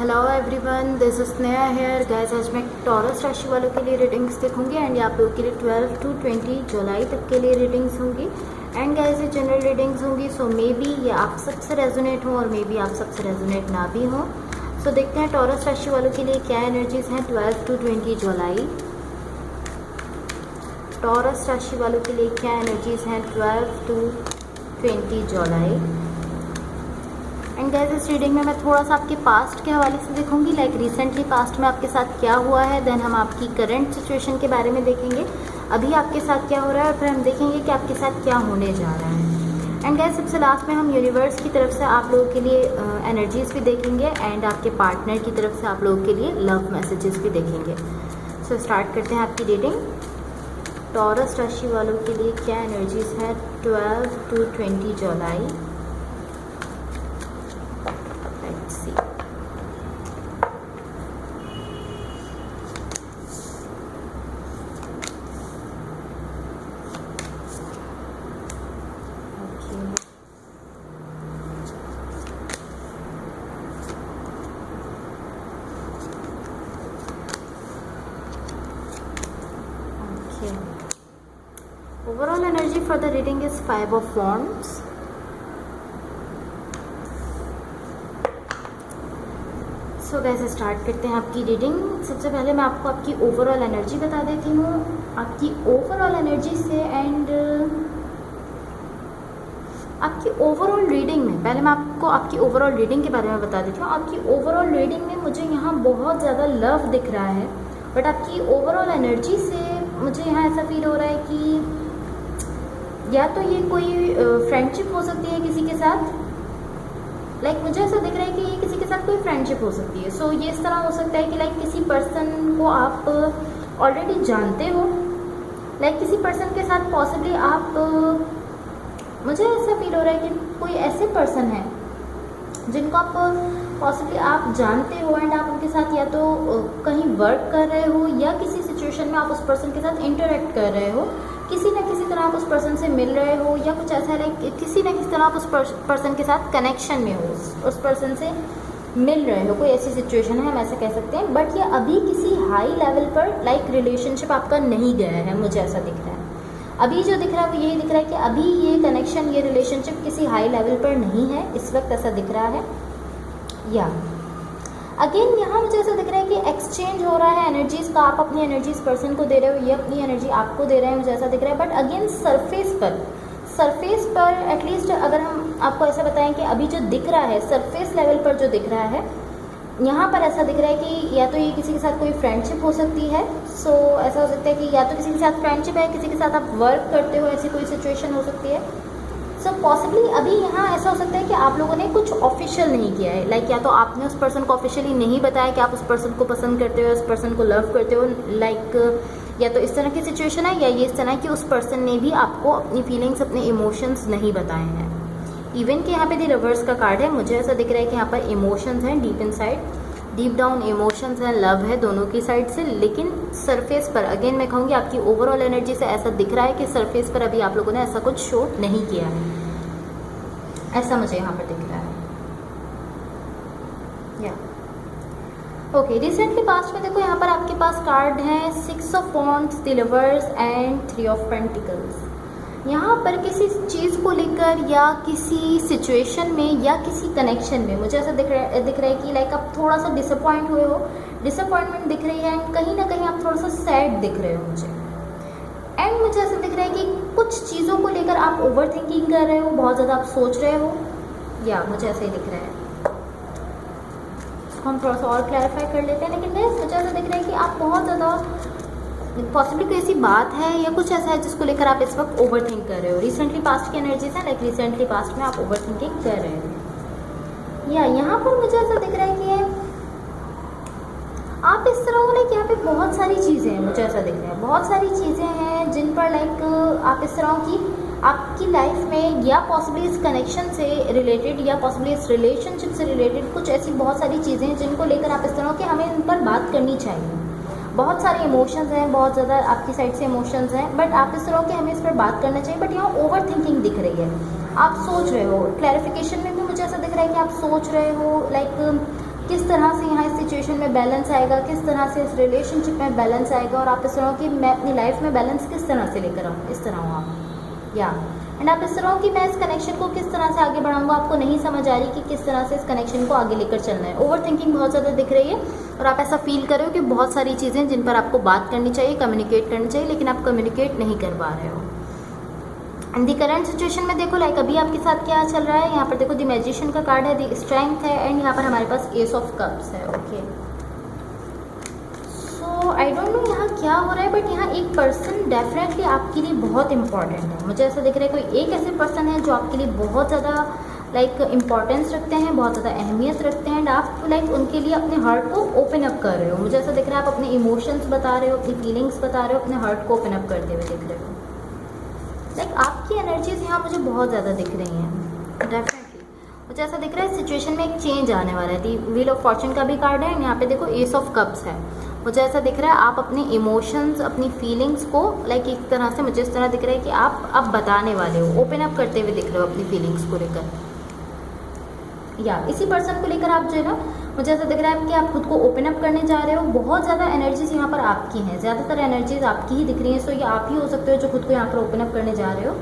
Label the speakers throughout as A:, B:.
A: Hello everyone, this is Sneha here. Guys, आज मैं taurus राशि वालों के लिए रीडिंग्स देखूंगी एंड आप लोगों के लिए 12 to 20 जुलाई तक के लिए रीडिंग्स होंगी। एंड गाइस, ये जनरल रीडिंग्स होंगी, सो मे बी ये आप सबसे रेजोनेट हो और मे बी आप सबसे रेजोनेट ना भी हो। सो देखते हैं टॉरस राशि वालों के लिए क्या एनर्जीज हैं 12 to 20 जुलाई। टॉरस राशि वालों के लिए क्या एनर्जीज हैं 12 to 20 जुलाई। एंड गाइस, इस रीडिंग में मैं थोड़ा सा आपके पास्ट के हवाले से देखूंगी, लाइक रिसेंटली पास्ट में आपके साथ क्या हुआ है। देन हम आपकी करंट सिचुएशन के बारे में देखेंगे, अभी आपके साथ क्या हो रहा है, और फिर हम देखेंगे कि आपके साथ क्या होने जा रहा है। एंड गाइस, सबसे लास्ट में हम यूनिवर्स की तरफ से आप लोगों के लिए एनर्जीज भी देखेंगे एंड आपके पार्टनर की तरफ से आप लोगों के लिए लव मैसेजेस भी देखेंगे। सो स्टार्ट करते हैं आपकी रीडिंग। टॉरस राशि वालों के लिए क्या एनर्जीज है 12 to 20 July. Overall energy for the reading is 5 of Wands. So guys, start करते हैं आपकी रीडिंग। सबसे पहले मैं आपको आपकी ओवरऑल एनर्जी बता देती हूँ। आपकी ओवरऑल एनर्जी से एंड आपकी ओवरऑल रीडिंग में, पहले मैं आपको आपकी ओवरऑल रीडिंग के बारे में बता देती हूँ। आपकी ओवरऑल रीडिंग में मुझे यहाँ बहुत ज़्यादा लव दिख रहा है, बट आपकी ओवरऑल एनर्जी से मुझे यहाँ ऐसा फील हो रहा है कि या तो ये कोई फ्रेंडशिप हो सकती है किसी के साथ, लाइक मुझे ऐसा दिख रहा है कि ये किसी के साथ कोई फ्रेंडशिप हो सकती है। सो ये इस तरह हो सकता है कि लाइक किसी पर्सन को आप ऑलरेडी जानते हो, लाइक किसी पर्सन के साथ पॉसिबली आप मुझे ऐसा फील हो रहा है कि कोई ऐसे पर्सन है जिनको आप पॉसिबली आप जानते हो एंड आप उनके साथ या तो कहीं वर्क कर रहे हो या किसी सिचुएशन में आप उस पर्सन के साथ इंटरेक्ट कर रहे हो, किसी न किसी तरह आप उस पर्सन से मिल रहे हो या कुछ ऐसा लाइक किसी न किसी तरह आप उस पर्सन के साथ कनेक्शन में हो, उस पर्सन से मिल रहे हो, कोई ऐसी सिचुएशन है, हम ऐसा कह सकते हैं। बट ये अभी किसी हाई लेवल पर लाइक रिलेशनशिप आपका नहीं गया है, मुझे ऐसा दिख रहा है। अभी जो दिख रहा है वो यही दिख रहा है कि अभी ये कनेक्शन, ये रिलेशनशिप किसी हाई लेवल पर नहीं है, इस वक्त ऐसा दिख रहा है। या अगेन यहाँ मुझे ऐसा दिख रहा है कि एक्सचेंज हो रहा है एनर्जीज का, आप अपनी एनर्जीज पर्सन को दे रहे हो, ये अपनी एनर्जी आपको दे रहे हैं, मुझे ऐसा दिख रहा है। बट अगेन सरफेस पर एटलीस्ट अगर हम आपको ऐसा बताएं कि अभी जो दिख रहा है सरफेस लेवल पर जो दिख रहा है, यहाँ पर ऐसा दिख रहा है कि या तो ये किसी के साथ कोई फ्रेंडशिप हो सकती है। सो ऐसा हो सकता है कि या तो किसी के साथ फ्रेंडशिप है, किसी के साथ आप वर्क करते हो, ऐसी कोई सिचुएशन हो सकती है। सो पॉसिबली अभी यहाँ ऐसा हो सकता है कि आप लोगों ने कुछ ऑफिशियल नहीं किया है, लाइक या तो आपने उस पर्सन को ऑफिशियली नहीं बताया कि आप उस पर्सन को पसंद करते हो, उस पर्सन को लव करते हो, लाइक या तो इस तरह की सिचुएशन है या ये इस तरह कि उस पर्सन ने भी आपको अपनी फीलिंग्स, अपने इमोशंस नहीं बताए हैं। इवन कि यहाँ पे दी रिवर्स का कार्ड है, मुझे ऐसा दिख रहा है कि यहाँ पर इमोशंस हैं, deep inside, deep down emotions हैं, लव है दोनों की साइड से। लेकिन सरफेस पर अगेन मैं कहूँगी आपकी ओवरऑल एनर्जी से ऐसा दिख रहा है कि सरफेस पर अभी आप लोगों ने ऐसा कुछ शो नहीं किया है, ऐसा मुझे यहाँ पर दिख रहा है। या ओके, रिसेंटली पास्ट में देखो यहाँ पर आपके पास कार्ड है 6 of Wands, the reverse and 3 of Pentacles। यहाँ पर किसी चीज़ को लेकर या किसी सिचुएशन में या किसी कनेक्शन में मुझे ऐसा दिख रहा है कि लाइक आप थोड़ा सा डिसअपॉइंट हुए हो, डिसअपॉइंटमेंट दिख रही है एंड कहीं ना कहीं आप थोड़ा सा सैड दिख रहे हो मुझे। एंड मुझे ऐसा दिख रहा है कि कुछ चीज़ों को लेकर आप ओवर थिंकिंग कर रहे हो, बहुत ज़्यादा आप सोच रहे हो, या मुझे ऐसा ही दिख रहा है। इसको हम थोड़ा सा और क्लैरिफाई कर लेते हैं। लेकिन मुझे ऐसा दिख रहा है कि आप बहुत ज़्यादा पॉसिबली कोई ऐसी बात है या कुछ ऐसा है जिसको लेकर आप इस वक्त ओवर थिंक कर रहे हो। रिसेंटली पास्ट की एनर्जीज है, लाइक रिसेंटली पास्ट में आप ओवर थिंकिंग कर रहे हो। या यहाँ पर मुझे ऐसा दिख रहा है कि आप इस तरह हो, लाइक यहाँ पे बहुत सारी चीज़ें हैं, मुझे ऐसा दिख रहा है बहुत सारी चीज़ें हैं जिन पर लाइक आप इस तरह की आपकी लाइफ में या पॉसिबली इस कनेक्शन से रिलेटेड या पॉसिबली इस रिलेशनशिप से रिलेटेड कुछ ऐसी बहुत सारी चीज़ें हैं जिनको लेकर आप इस तरह कि हमें इन पर बात करनी चाहिए। बहुत सारे इमोशंस हैं, बहुत ज़्यादा आपकी साइड से इमोशंस हैं, बट आप इस तरह कि हमें इस पर बात करना चाहिए। बट यहाँ ओवर थिंकिंग दिख रही है, आप सोच रहे हो। क्लैरिफिकेशन में भी मुझे ऐसा दिख रहा है कि आप सोच रहे हो, लाइक किस तरह से यहाँ इस सिचुएशन में बैलेंस आएगा, किस तरह से इस रिलेशनशिप में बैलेंस आएगा, और आप इस तरह की मैं अपनी लाइफ में बैलेंस किस तरह से लेकर आऊँ, इस तरह हो आप या एंड आप इस तरह कि मैं इस कनेक्शन को किस तरह से आगे बढ़ाऊंगा। आपको नहीं समझ आ रही कि किस तरह से इस कनेक्शन को आगे लेकर चलना है। ओवर थिंकिंग बहुत ज़्यादा दिख रही है और आप ऐसा फील कर रहे हो कि बहुत सारी चीज़ें जिन पर आपको बात करनी चाहिए, कम्युनिकेट करनी चाहिए, लेकिन आप कम्युनिकेट नहीं कर पा रहे हो। एंड दी करंट सिचुएशन में देखो लाइक अभी आपके साथ क्या चल रहा है। यहाँ पर देखो द मैजिशियन का कार्ड है, द स्ट्रेंथ है, एंड यहाँ पर हमारे पास एस ऑफ कप्स है। Okay, so I don't know यहाँ क्या हो रहा है, बट यहाँ एक पर्सन डेफिनेटली आपके लिए बहुत इंपॉर्टेंट है। मुझे ऐसा दिख रहा है कोई एक ऐसे पर्सन है जो आपके लिए बहुत ज़्यादा लाइक इम्पॉर्टेंस रखते हैं, बहुत ज़्यादा अहमियत रखते हैं, एंड आप लाइक उनके लिए अपने हार्ट को ओपन अप कर रहे हो। मुझे ऐसा दिख रहा है आप अपने इमोशंस बता रहे हो, अपनी फीलिंग्स बता रहे हो, अपने हार्ट को ओपन अप करते हुए दिख रहे हो। लाइक आपकी एनर्जीज यहाँ मुझे बहुत ज़्यादा दिख रही हैं। डेफिनेटली मुझे ऐसा दिख रहा है सिचुएशन में एक चेंज आने वाला है। दी व्हील ऑफ फॉर्चून का भी कार्ड है, यहाँ पे देखो एस ऑफ कप्स है। मुझे ऐसा दिख रहा है आप अपने इमोशंस, अपनी फीलिंग्स को लाइक एक तरह से मुझे इस तरह दिख रहा है कि आप अब बताने वाले हो, ओपन अप करते हुए दिख रहे हो अपनी फीलिंग्स को लेकर, या इसी पर्सन को लेकर आप जो है ना, मुझे ऐसा दिख रहा है कि आप खुद को ओपन अप करने जा रहे हो। बहुत ज़्यादा एनर्जीज यहाँ पर आपकी हैं, ज़्यादातर एनर्जीज आपकी ही दिख रही हैं। सो ये आप ही हो सकते हो जो खुद को यहाँ पर ओपन अप करने जा रहे हो।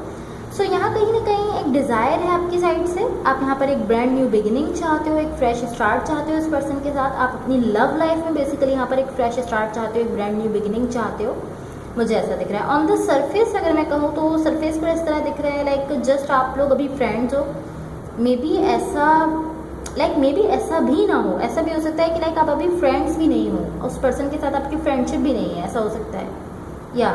A: सो यहाँ कहीं ना कहीं एक डिज़ायर है आपकी साइड से, आप यहाँ पर एक ब्रांड न्यू बिगिनिंग चाहते हो, एक फ्रेश स्टार्ट चाहते हो इस पर्सन के साथ। आप अपनी लव लाइफ में बेसिकली यहाँ पर एक फ्रेश स्टार्ट चाहते हो, एक ब्रांड न्यू बिगिनिंग चाहते हो। मुझे ऐसा दिख रहा है ऑन द सरफेस। अगर मैं कहूँ तो सरफेस पर इस तरह दिख रहा है लाइक जस्ट आप लोग अभी फ्रेंड्स हो। मे बी ऐसा भी ना हो, ऐसा भी हो सकता है कि लाइक आप अभी फ्रेंड्स भी नहीं हो, उस पर्सन के साथ आपकी फ्रेंडशिप भी नहीं है, ऐसा हो सकता है। या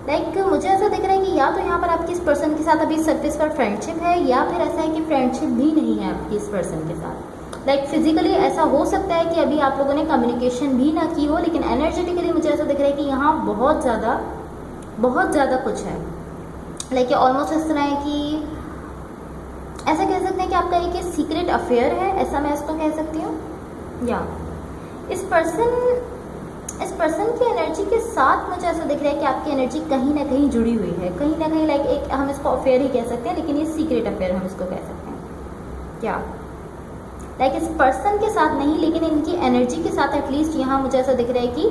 A: लाइक मुझे ऐसा दिख रहा है कि या तो यहाँ पर आपकी इस पर्सन के साथ अभी सरफेस पर फ्रेंडशिप है, या फिर ऐसा है कि फ्रेंडशिप भी नहीं है आपकी इस पर्सन के साथ। लाइक फिजिकली ऐसा हो सकता है कि अभी आप लोगों ने कम्युनिकेशन भी ना की हो, लेकिन एनर्जेटिकली मुझे ऐसा दिख रहा है कि यहाँ बहुत ज़्यादा कुछ है। लाइक ऑलमोस्ट इस तरह है कि ऐसा कह सकते हैं कि आपका एक सीक्रेट अफेयर है, ऐसा मैं इसको कह सकती हूँ। या इस पर्सन की एनर्जी के साथ मुझे ऐसा दिख रहा है कि आपकी एनर्जी कहीं ना कहीं जुड़ी हुई है, कहीं ना कहीं लाइक एक हम इसको अफेयर ही कह सकते हैं, लेकिन ये सीक्रेट अफेयर हम इसको कह सकते हैं। क्या लाइक इस पर्सन के साथ नहीं, लेकिन इनकी एनर्जी के साथ एटलीस्ट यहाँ मुझे ऐसा दिख रहा है कि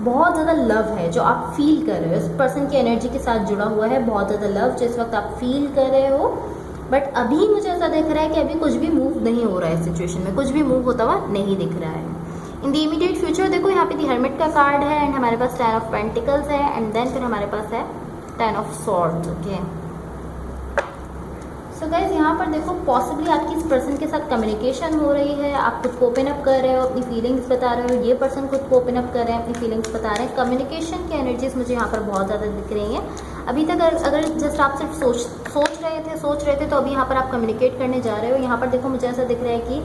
A: बहुत ज़्यादा लव है जो आप फील कर रहे हो। इस पर्सन की एनर्जी के साथ जुड़ा हुआ है बहुत ज़्यादा लव जो इस वक्त आप फील कर रहे हो। बट अभी मुझे ऐसा दिख रहा है कि अभी कुछ भी मूव नहीं हो रहा है, सिचुएशन में कुछ भी मूव होता हुआ नहीं दिख रहा है। इन द इमीडिएट फ्यूचर देखो यहाँ पे द हर्मिट का कार्ड है, एंड हमारे पास 10 ऑफ पेंटिकल्स है, एंड देन फिर हमारे पास है 10 of swords. Okay, so guys यहाँ पर देखो पॉसिबली आपकी इस पर्सन के साथ कम्युनिकेशन हो रही है, आप खुद को ओपन अप कर रहे हो, अपनी फीलिंग्स बता रहे हो, ये पर्सन खुद को ओपन अप कर रहे हैं, अपनी फीलिंग्स बता रहे हैं। कम्युनिकेशन की एनर्जीज मुझे यहाँ पर बहुत ज़्यादा दिख रही हैं। अभी तक अगर जस्ट आप सिर्फ सोच रहे थे तो अभी यहाँ पर आप कम्युनिकेट करने जा रहे हो। यहाँ पर देखो मुझे ऐसा दिख रहा है कि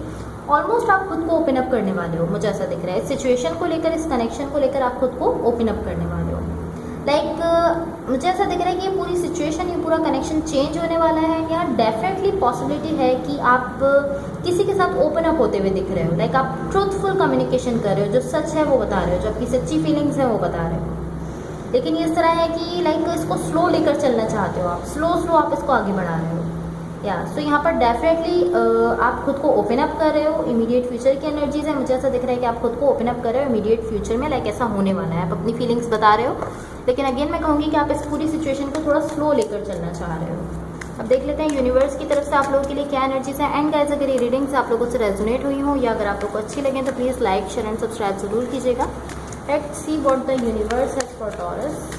A: ऑलमोस्ट आप खुद को ओपन अप करने वाले हो। मुझे ऐसा दिख रहा है इस सिचुएशन को लेकर, इस कनेक्शन को लेकर आप खुद को ओपन अप करने वाले हो। लाइक मुझे ऐसा दिख रहा है कि ये पूरी सिचुएशन, ये पूरा कनेक्शन चेंज होने वाला है। यहाँ डेफिनेटली पॉसिबिलिटी है कि आप किसी के साथ ओपन अप होते हुए दिख रहे हो। लाइक आप ट्रूथफुल कम्युनिकेशन कर रहे हो, जो सच है वो बता रहे हो, जो आपकी सच्ची फीलिंग्स है वो बता रहे हो। लेकिन ये इस तरह है कि लाइक इसको स्लो लेकर चलना चाहते हो आप, स्लो आप इसको आगे बढ़ा रहे हो। या सो यहाँ पर डेफिनेटली आप खुद को ओपन अप कर रहे हो। इमीडिएट फ्यूचर की एनर्जीज है, मुझे ऐसा दिख रहा है कि आप खुद को ओपन अप कर रहे हो इमीडिएट फ्यूचर में। लाइक ऐसा होने वाला है, आप अपनी फीलिंग्स बता रहे हो, लेकिन अगेन मैं कहूँगी कि आप इस पूरी सिचुएशन को थोड़ा स्लो लेकर चलना चाह रहे हो। अब देख लेते हैं यूनिवर्स की तरफ से आप लोगों के लिए क्या एनर्जीज है। एंड गाइस अगर ये रीडिंग्स आप लोगों से रेजोनेट हुई हो या अगर आप लोगों को अच्छी लगे तो please like, share and subscribe जरूर कीजिएगा। Let's see what the universe has for taurus.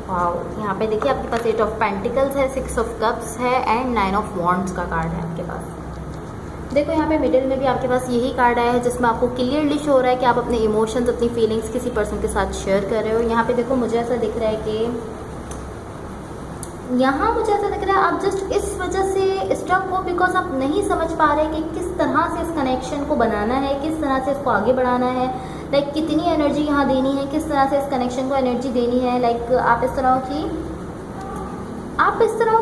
A: Wow, यहाँ पे देखिए आपके पास 8 ऑफ पेंटिकल्स है, 6 ऑफ कप्स है, एंड 9 ऑफ वॉन्ड्स का कार्ड है आपके पास। देखो यहाँ पे मिडिल में भी आपके पास यही कार्ड आया है जिसमें आपको क्लियरली शो हो रहा है कि आप अपने इमोशंस, अपनी फीलिंग्स किसी पर्सन के साथ शेयर कर रहे हो। यहाँ पे देखो मुझे ऐसा दिख रहा है कि यहाँ मुझे ऐसा दिख रहा है आप जस्ट इस वजह से स्टक हो बिकॉज आप नहीं समझ पा रहे कि किस तरह से इस कनेक्शन को बनाना है, किस तरह से इसको आगे बढ़ाना है। लाइक कितनी एनर्जी यहाँ देनी है, किस तरह से इस कनेक्शन को एनर्जी देनी है। लाइक आप इस तरह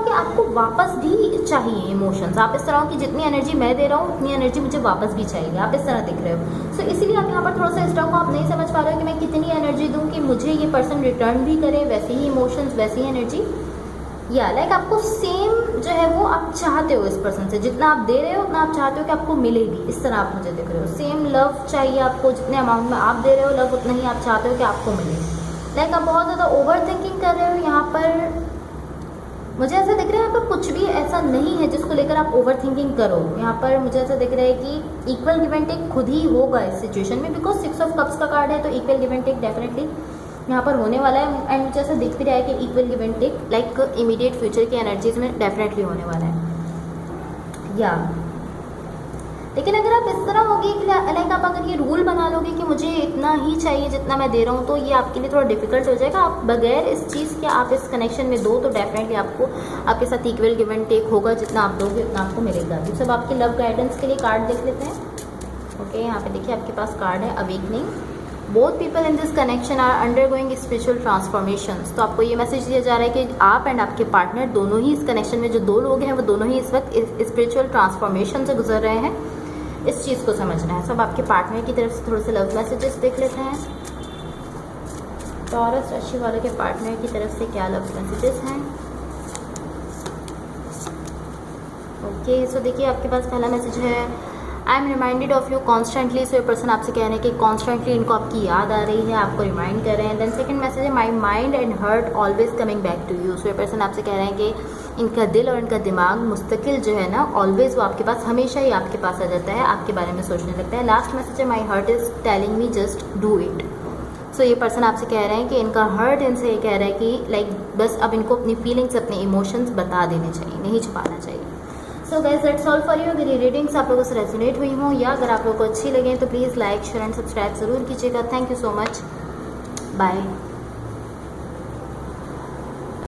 A: की आपको वापस भी चाहिए इमोशंस। आप इस तरह की जितनी एनर्जी मैं दे रहा हूँ उतनी एनर्जी मुझे वापस भी चाहिए, आप इस तरह दिख रहे हो। सो इसीलिए आप यहाँ पर थोड़ा सा स्टक हो, आप नहीं समझ पा रहे हो कि मैं कितनी एनर्जी दूँ कि मुझे ये पर्सन रिटर्न भी करे वैसे ही इमोशंस, वैसी ही एनर्जी। या लाइक आपको सेम जो है वो आप आप चाहते हो इस पर्सन से, जितना आप दे रहे हो उतना आप चाहते हो कि आपको मिले भी, इस तरह आप मुझे दिख रहे हो। सेम लव चाहिए आपको, जितने अमाउंट में आप दे रहे हो लव उतना ही आप चाहते हो कि आपको मिले। लाइक आप बहुत ज़्यादा ओवर थिंकिंग कर रहे हो यहाँ पर। मुझे ऐसा दिख रहा है यहाँ पर कुछ भी ऐसा नहीं है जिसको लेकर आप ओवर थिंकिंग करो। यहाँ पर मुझे ऐसा दिख रहा है कि इक्वल गिव एंड टेक खुद ही होगा इस सिचुएशन में, बिकॉज 6 ऑफ कप्स का कार्ड है, तो equal give and take definitely यहाँ पर होने वाला है। एंड मुझे ऐसा दिख भी रहा है कि equal give and take like immediate future की एनर्जीज में डेफिनेटली होने वाला है या। लेकिन अगर आप इस तरह होगी कि लाइक आप अगर ये रूल बना लोगे कि मुझे इतना ही चाहिए जितना मैं दे रहा हूँ, तो ये आपके लिए थोड़ा डिफिकल्ट हो जाएगा। आप बगैर इस चीज़ के आप इस कनेक्शन में दो, तो डेफिनेटली आपको आपके साथ इक्वल गिव एंड टेक होगा, जितना आप दोगे उतना आपको मिलेगा। तो सब आपके लव गाइडेंस के लिए कार्ड देख लेते हैं। ओके, यहाँ पे देखिए आपके पास कार्ड है awakening. Both people in this connection are undergoing spiritual transformations. तो आपको ये मैसेज दिया जा रहा है कि आप एंड आपके पार्टनर दोनों ही इस कनेक्शन में, जो दो लोग हैं वो दोनों ही इस वक्त स्पिरिचुअल ट्रांसफॉर्मेशन से गुजर रहे हैं। इस चीज़ को समझना है। सब आपके पार्टनर की तरफ से थोड़े से लव मैसेजेस देख लेते हैं। टॉरस राशि वालों के पार्टनर की तरफ से क्या लव मैसेजेस हैं। ओके, सो देखिए आपके पास पहला मैसेज है, I am reminded of you constantly. So ये पर्सन आपसे कह रहे हैं कि कॉन्स्टेंटली इनको आपकी याद आ रही है, आपको रिमाइंड कर रहे हैं। देन सेकंड मैसेज है, my mind and heart always coming back to you. So ये पर्सन आपसे कह रहे हैं कि इनका दिल और इनका दिमाग मुस्तकिल जो है ना, ऑलवेज वो आपके पास, हमेशा ही आपके पास आ जाता है, आपके बारे में सोचने लगता है। लास्ट मैसेज है, my heart is telling me just do it. So ये पर्सन आपसे कह रहे हैं कि इनका हर्ट इनसे ये कह रहा है कि लाइक बस अब इनको अपनी फीलिंग्स, अपने इमोशंस बता देने चाहिए, नहीं छुपाना चाहिए। So guys that's all for you. अगर ये रीडिंग्स आप लोगों से रेजोनेट हुई हों या अगर आप लोगों को अच्छी लगे तो please like share and subscribe ज़रूर कीजिएगा। Thank you so much, bye.